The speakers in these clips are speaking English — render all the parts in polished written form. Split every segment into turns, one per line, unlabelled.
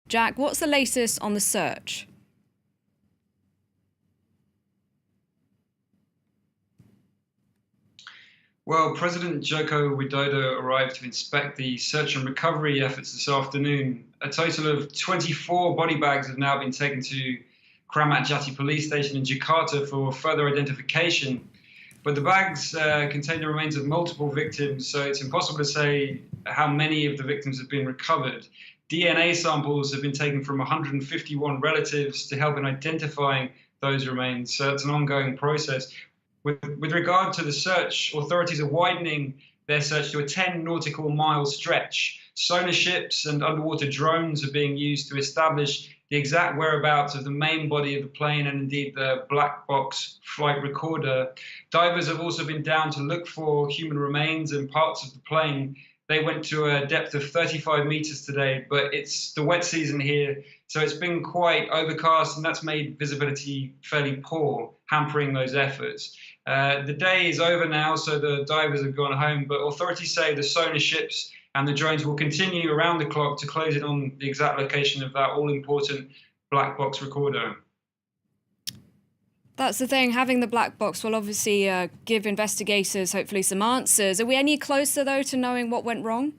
Jack, what's the latest on the search?
Well, President Joko Widodo arrived to inspect the search and recovery efforts this afternoon. A total of 24 body bags have now been taken to Kramat Jati police station in Jakarta for further identification. But the bags contain the remains of multiple victims, so it's impossible to say how many of the victims have been recovered. DNA samples have been taken from 151 relatives to help in identifying those remains, so it's an ongoing process. With regard to the search, authorities are widening their search to a 10 nautical mile stretch. Sonar ships and underwater drones are being used to establish the exact whereabouts of the main body of the plane and indeed the black box flight recorder. Divers have also been down to look for human remains and parts of the plane. They went to a depth of 35 meters today, but it's the wet season here, so it's been quite overcast, and that's made visibility fairly poor, hampering those efforts. The day is over now, so the divers have gone home, but authorities say the sonar ships and the drones will continue around the clock to close in on the exact location of that all-important black box recorder.
That's the thing, having the black box will obviously give investigators hopefully some answers. Are we any closer, though, to knowing what went wrong?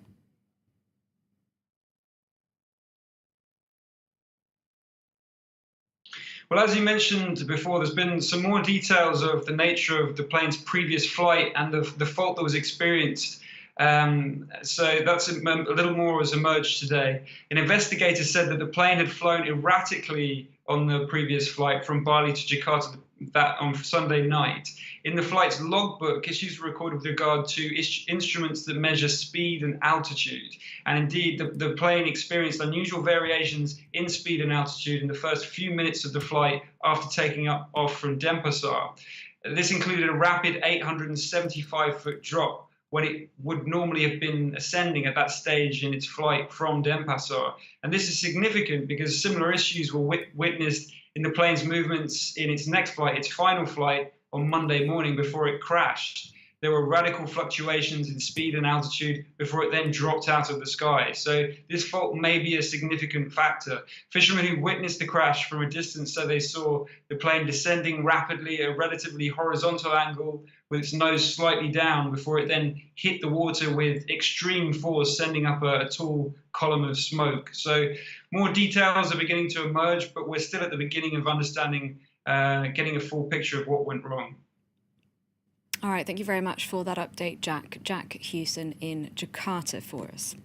Well, as you mentioned before, there's been some more details of the nature of the plane's previous flight and the fault that was experienced. So that's a little more has emerged today. An investigator said that the plane had flown erratically on the previous flight from Bali to Jakarta on Sunday night. In the flight's logbook, issues were recorded with regard to instruments that measure speed and altitude. And indeed, the plane experienced unusual variations in speed and altitude in the first few minutes of the flight after taking off from Denpasar. This included a rapid 875-foot drop when it would normally have been ascending at that stage in its flight from Denpasar. And this is significant because similar issues were witnessed in the plane's movements in its next flight, its final flight, on Monday morning before it crashed. There were radical fluctuations in speed and altitude before it then dropped out of the sky. So this fault may be a significant factor. Fishermen who witnessed the crash from a distance said they saw the plane descending rapidly at a relatively horizontal angle with its nose slightly down before it then hit the water with extreme force, sending up a tall column of smoke. So more details are beginning to emerge, but we're still at the beginning of understanding, getting a full picture of what went wrong.
All right, thank you very much for that update, Jack. Jack Hewson in Jakarta for us.